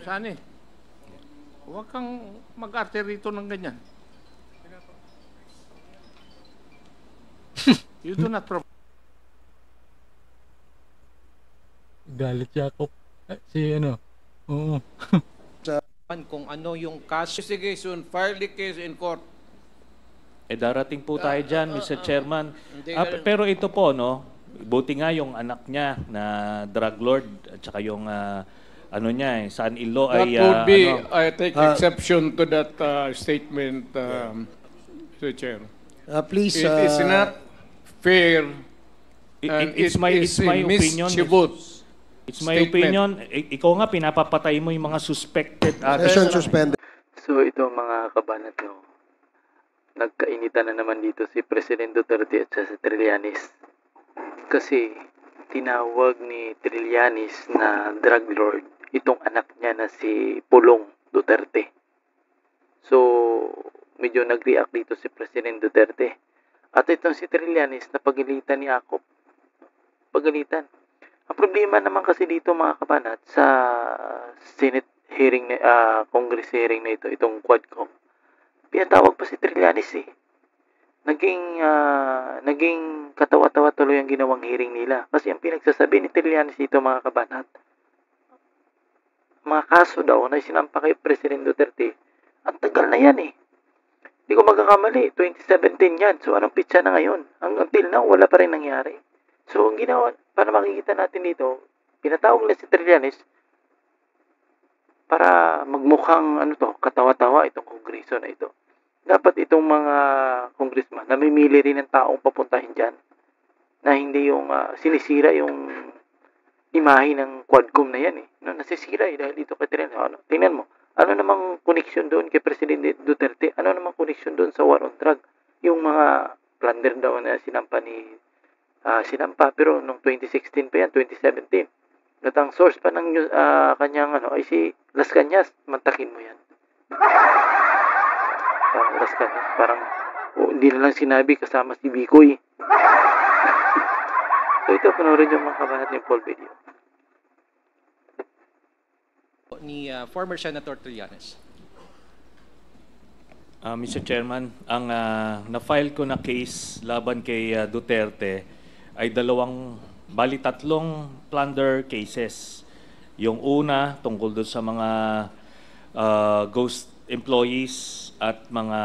Saan eh? Huwag kang mag-arte rito ng ganyan. You do not provide. Galit Jacob. Si ano? Oo. Kung ano yung kaso. Investigation, file the case in court. Darating po tayo dyan, Mr. Chairman. Hindi ka- Pero ito po, no, buti nga yung anak niya na drug lord at saka yung ano niya, son-in-law That ay would be, ano, I take exception to that statement, Mr. Chair. Please, It is not fair and it's my opinion. mischievous. It's my statement. opinion. Ikaw nga pinapapatay mo yung mga suspected. session suspended. So ito mga kabanat no, nagkainitan na naman dito si President Duterte at si Trillanes. Kasi tinawag ni Trillanes na drug lord itong anak niya na si Pulong Duterte. So medyo nag-react dito si President Duterte. At itong si Trillanes na pagalitan ni Akop. Pagalitan. Ang problema naman kasi dito mga kabanat sa Senate hearing na Congress hearing na ito, itong Quadcom. Pinatawag pa si Trillanes eh. Naging katawa-tawa tuloy ang ginawang hearing nila. Kasi ang pinagsasabi ni Trillanes dito mga kabanat, mga kaso daw na sinampa kay President Duterte, ang tagal na yan eh. Hindi ko magkakamali, 2017 yan. So anong pitsa na ngayon? Until now, wala pa rin nangyari. So ang ginawa, para makikita natin dito, pinatawag na si Trillanes para magmukhang katawa-tawa itong kongreso na ito. Dapat itong mga congressman, namimili rin ng taong papuntahin dyan na hindi yung sinisira yung imahe ng Quadcom na yan eh. No, nasisira eh dahil dito kay Trillanes. Tingnan mo, ano namang connection doon kay President Duterte? Ano namang connection doon sa war on drug? Yung mga plunder daw na sinampa pero nung 2016 pa yan, 2017. At ang source pa ng kanyang ay si Las Cañas, mantakin mo yan. Parang Las Cañas, parang hindi na lang sinabi kasama si Bicoy. So ito, panoorin yung mga kabanat ng full video. Ni former Senator Trillanes. Mr. Chairman, ang na-file ko na case laban kay Duterte ay tatlong plunder cases. Yung una, tungkol doon sa mga ghost employees at mga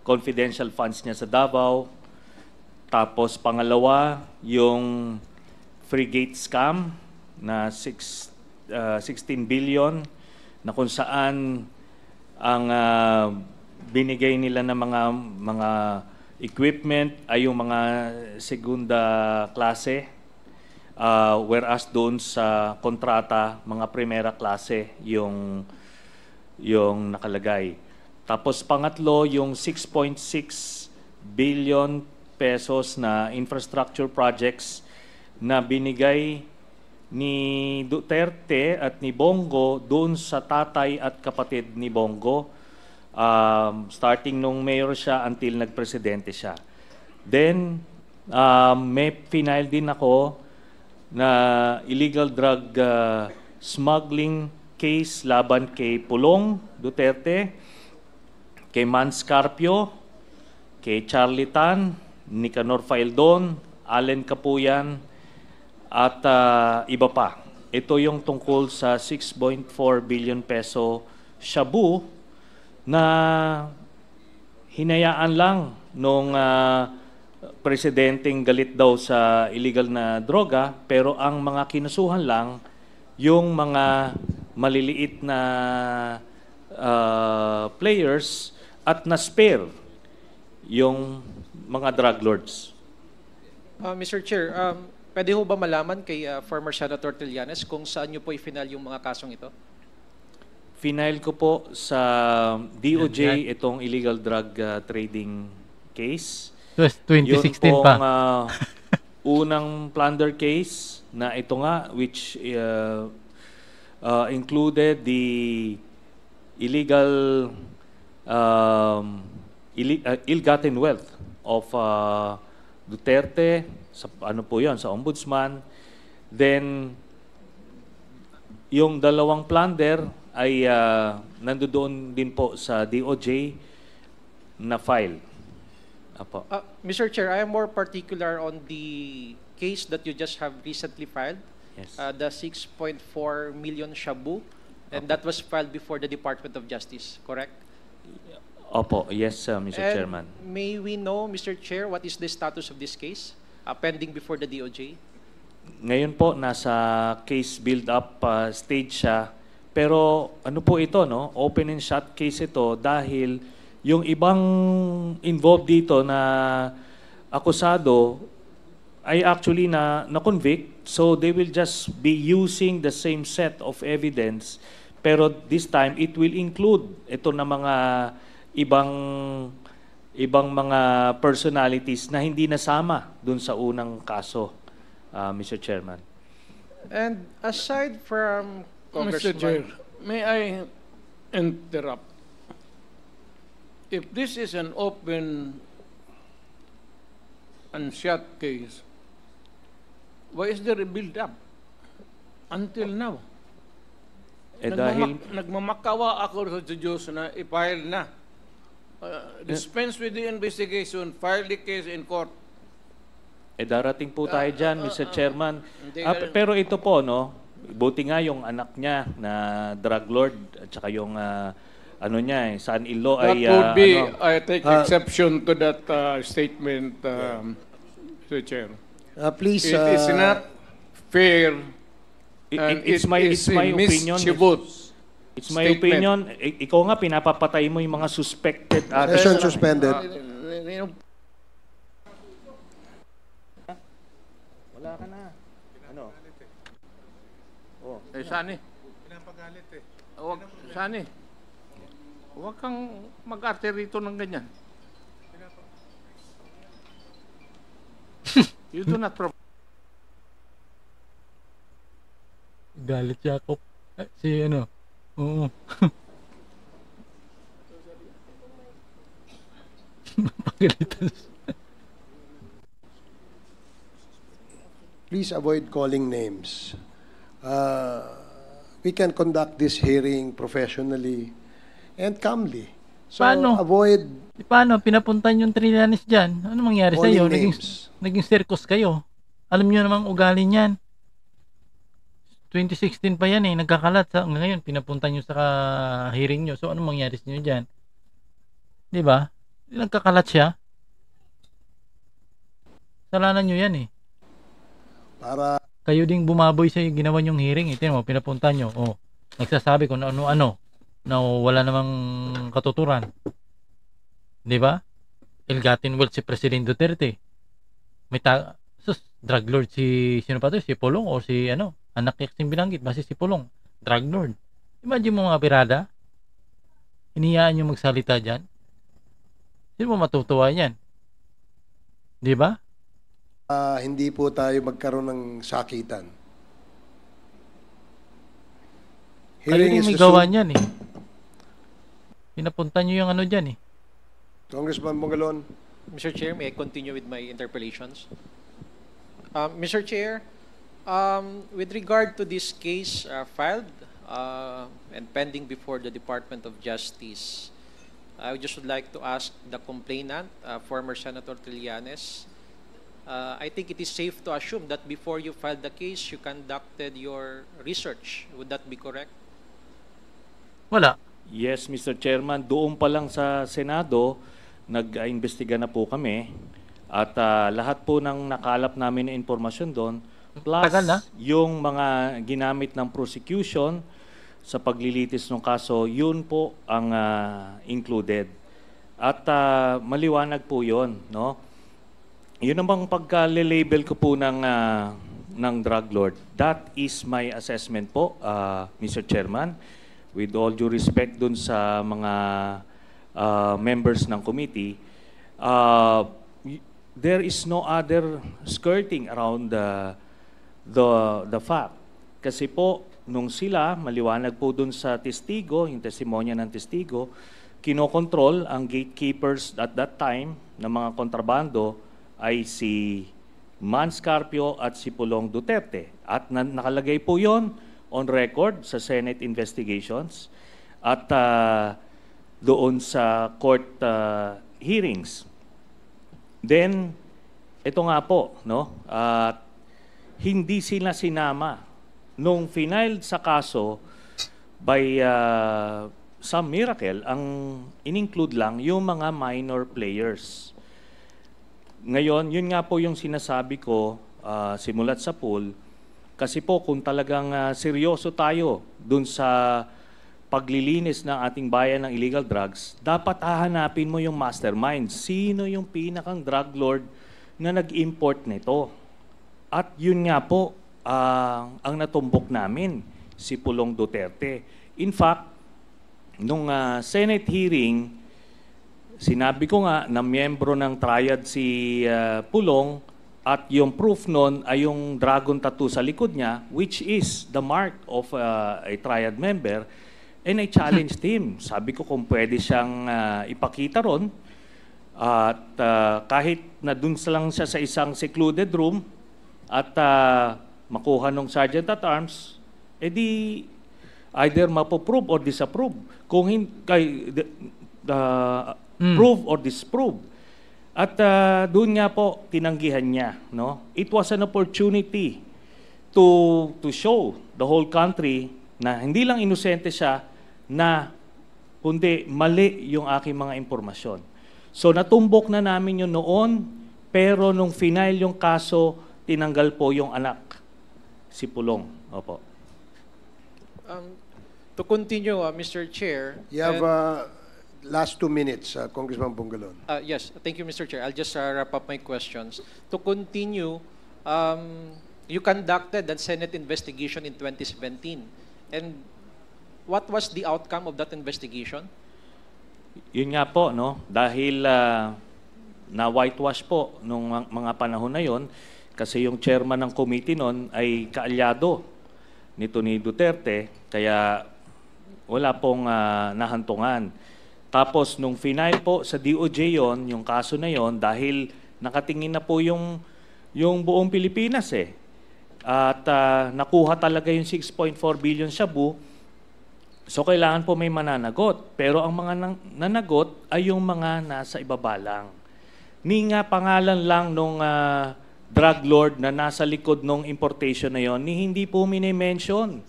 confidential funds niya sa Davao. Tapos pangalawa, yung frigate scam na 16 billion na kung saan ang binigay nila ng mga equipment ay yung mga segunda klase, whereas doon sa kontrata mga primera klase yung nakalagay. Tapos pangatlo, yung 6.6 billion pesos na infrastructure projects na binigay ni Duterte at ni Bongo doon sa tatay at kapatid ni Bongo, starting nung mayor siya until nagpresidente siya. Then, may final din ako na illegal drug smuggling case laban kay Pulong Duterte, kay Mans Carpio, kay Charlie Tan, Nicanor Faildon, Allen Capuyan, at iba pa. Ito yung tungkol sa 6.4 billion peso shabu na hinayaan lang nung presidenteng galit daw sa illegal na droga, pero ang mga kinasuhan lang yung mga maliliit na players at na-spare yung mga drug lords. Mr. Chair, pwede ho ba malaman kay former Senator Trillanes kung saan nyo po i-final yung mga kasong ito? Final ko po sa DOJ itong illegal drug trading case. It was 2016 Yun pa. pong unang plunder case na ito nga, which included the illegal ill-gotten wealth of Duterte, sa ano po yon, sa ombudsman. Then yung dalawang plunder ay nandoon din po sa DOJ na file. Apo. Mr. Chair, I am more particular on the case that you just have recently filed, Yes. the 6.4 million shabu, and that was filed before the Department of Justice, correct? Opo, yes, Mr. And Chairman. may we know, Mr. Chair, what is the status of this case pending before the DOJ? Ngayon po, nasa case build-up stage siya. Pero ano po ito, no? Open and shut case ito dahil yung ibang involved dito na akusado ay actually na-convict. So they will just be using the same set of evidence. Pero this time, it will include ito na mga ibang mga personalities na hindi nasama dun sa unang kaso, Mr. Chairman. And aside from Mr. Congressman... Chair, may I interrupt? If this is an open and shut case, why is there a build-up until now? Dahil Nagmamakawa ako sa Diyos na i-file na. Dispense with the investigation, file the case in court. darating po tayo dyan, Mr. Chairman. Hindi Pero ito po, no, buti nga yung anak niya na drug lord at saka yung ano niya, son-in-law That ay would be, ano, I take exception to that statement, Mr. Chair. Please, It is not fair and it's my opinion. mischievous. It's my statement. opinion. Ikaw nga pinapapatay mo yung mga suspected. session suspended. Wala ka na. Ano? Sani. Pinapagalit Huwag, Sani. Huwag kang mag-arte rito ng ganyan. You do not provide. Galit Jacob. Si ano? Oo. Pagalitan. Please avoid calling names. We can conduct this hearing professionally and calmly. So Paano? avoid Paano? Pinapuntan yung Trillanes dyan. Ano mangyari sa iyo? calling names. Naging circus kayo. Alam niyo namang ugali niyan. 2016 pa yan nagkakalat sa ngayon pinapunta niyo sa hearing niyo. So ano mangyari sa inyo diyan? 'Di ba? Nagkakalat siya. Kasalanan niyo yan Para Kayo ding bumaboy sa ginawa niyong hearing. Tingnan mo, pinapunta niyo. Nagsasabi kung ano-ano na wala namang katuturan. 'Di ba? Ilgatin world si President Duterte. May drug lord sino pa to? Si Pulong o si anak Yaksin binanggit, base si Pulong, drug lord. Imagine mo mga pirada, hiniyaan nyo magsalita dyan. Sino mo matutuwa yan? Di ba? hindi po tayo magkaroon ng sakitan. Kayo din may gawa niyan Pinapunta nyo yung dyan Congressman Mongalon. Mr. Chair, may I continue with my interpellations? Mr. Chair, with regard to this case filed and pending before the Department of Justice, I just would like to ask the complainant, former Senator Trillanes, I think it is safe to assume that before you filed the case, you conducted your research. Would that be correct? Wala. Yes, Mr. Chairman, doon pa lang sa Senado, nag-imbestiga na po kami at lahat po ng nakalap namin na impormasyon doon, plus Tagal na? yung mga ginamit ng prosecution sa paglilitis ng kaso, yun po ang included. At maliwanag po yun, no? Yun namang pagka-label ko po ng drug lord. That is my assessment po, Mr. Chairman. With all due respect dun sa mga members ng committee, there is no other skirting around the fact. Kasi po, nung sila, maliwanag po dun sa testigo, yung testimonya ng testigo, kinokontrol ang gatekeepers at that time ng mga kontrabando ay si Man Scarpio at si Pulong Duterte. At nakalagay po yon on record sa Senate investigations at doon sa court hearings. Then, ito nga po, no? Hindi sila sinama nung final sa kaso by some miracle, ang in-include lang yung mga minor players. Ngayon, yun nga po yung sinasabi ko simulat sa pool, kasi po kung talagang seryoso tayo dun sa paglilinis ng ating bayan ng illegal drugs, dapat hahanapin mo yung mastermind. Sino yung pinakang drug lord na nag-import nito? At yun nga po, ang natumbok namin, si Pulong Duterte. In fact, nung Senate hearing, sinabi ko nga na miyembro ng triad si Pulong at yung proof nun ay yung dragon tattoo sa likod niya, which is the mark of a triad member. And I challenged him. Sabi ko kung pwede siyang ipakita ron. At kahit na dun lang siya sa isang secluded room at makuha ng Sergeant at Arms, edi either mapoprove or disapprove. Kung prove or disprove. At doon nga po, tinanggihan niya. No? It was an opportunity to show the whole country na hindi lang inosente siya, na kundi mali yung aking mga impormasyon. So natumbok na namin yun noon, pero nung final yung kaso, tinanggal po yung anak, si Pulong. Opo. To continue, Mr. Chair. You have last 2 minutes, Congressman Bungalon. Yes, thank you, Mr. Chair. I'll just wrap up my questions. To continue, you conducted a Senate investigation in 2017. And what was the outcome of that investigation? Yun nga po, no? Dahil na whitewash po nung mga panahon na yon, kasi yung chairman ng committee noon ay kaalyado nito ni Duterte, kaya wala pong nahantungan. Tapos nung final po sa DOJ yon, yung kaso na yon, dahil nakatingin na po yung buong Pilipinas eh. At nakuha talaga yung 6.4 billion shabu, so kailangan po may mananagot. Pero ang mga nanagot ay yung mga nasa ibaba lang. Ni nga pangalan lang nung drug lord na nasa likod ng importation na yon, ni hindi po minimension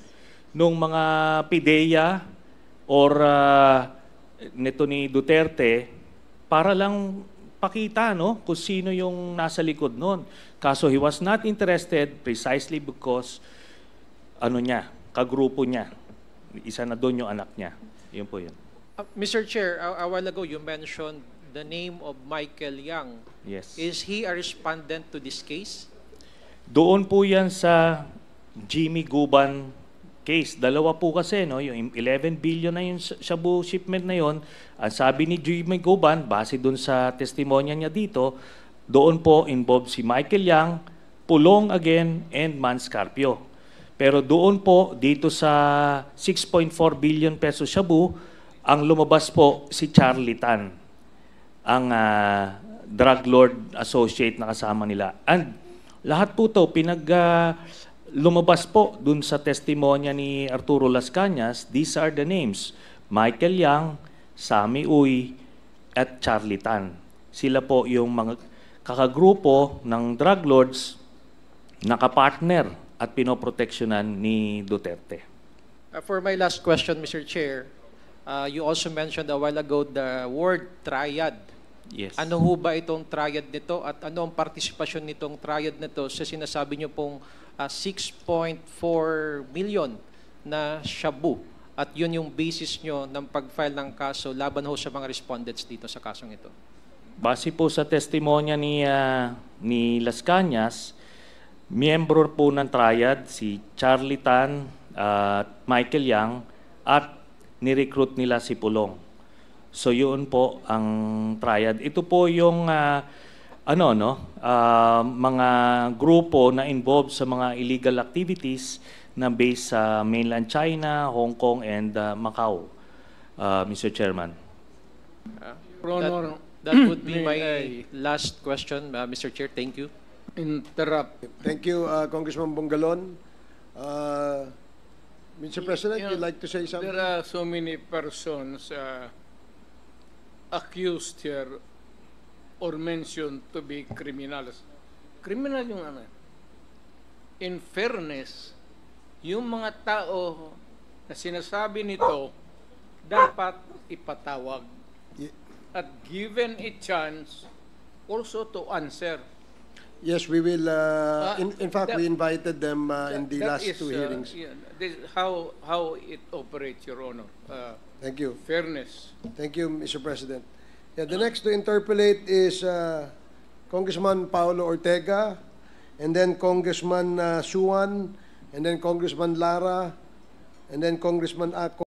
nung mga PIDEA or nito ni Duterte para lang pakita, no, kung sino yung nasa likod nun. Kaso he was not interested precisely because kagrupo niya. Isa na doon yung anak niya. Yun po yun. Mr. Chair, a while ago you mentioned the name of Michael Yang. Yes. Is he a respondent to this case? Doon po yan sa Jimmy Guban case. Dalawa po kasi, no? Yung 11 billion na yung shabu shipment na yon. Ang sabi ni Jimmy Guban, base doon sa testimonya niya dito, doon po involved si Michael Yang, Pulong again, and Manscarpio. Pero doon po, dito sa 6.4 billion peso shabu, ang lumabas po si Charlie Tan, ang drug lord associate na kasama nila. And lahat po to lumabas po dun sa testimonya ni Arturo Las Cañas. These are the names: Michael Yang, Sammy Uy, at Charlie Tan. Sila po yung mga kakagrupo ng drug lords na kapartner at pinoproteksyonan ni Duterte. For my last question, Mr. Chair, you also mentioned a while ago the word triad. Yes. Ano ho ba itong triad nito at ano ang partisipasyon nitong triad nito sa sinasabi niyo pong 6.4 million na shabu at yun yung basis nyo ng pag-file ng kaso laban ho sa mga respondents dito sa kasong ito? Base po sa testimonya ni Las Cañas, miyembro po ng triad si Charlie Tan at Michael Yang at ni-recruit nila si Pulong. So yun po ang triad. Ito po yung mga grupo na involved sa mga illegal activities na based sa mainland China, Hong Kong, and Macau, Mr. Chairman. That would be my last question, Mr. Chair. Thank you. Interrupt. Thank you, Congressman Bungalon. Mr. President, You know, you'd like to say something? There are so many persons accused here or mentioned to be criminals. Criminal yung ano. In fairness, yung mga tao na sinasabi nito, dapat ipatawag. Ye- At given a chance also to answer. Yes, we will. In fact, that- we invited them in the That last is, two hearings. yeah, this is how it operates, Your Honor. Thank you. Fairness. Thank you, Mr. President. Yeah, the next to interpolate is Congressman Paulo Ortega, and then Congressman Suwan, and then Congressman Lara, and then Congressman Ako.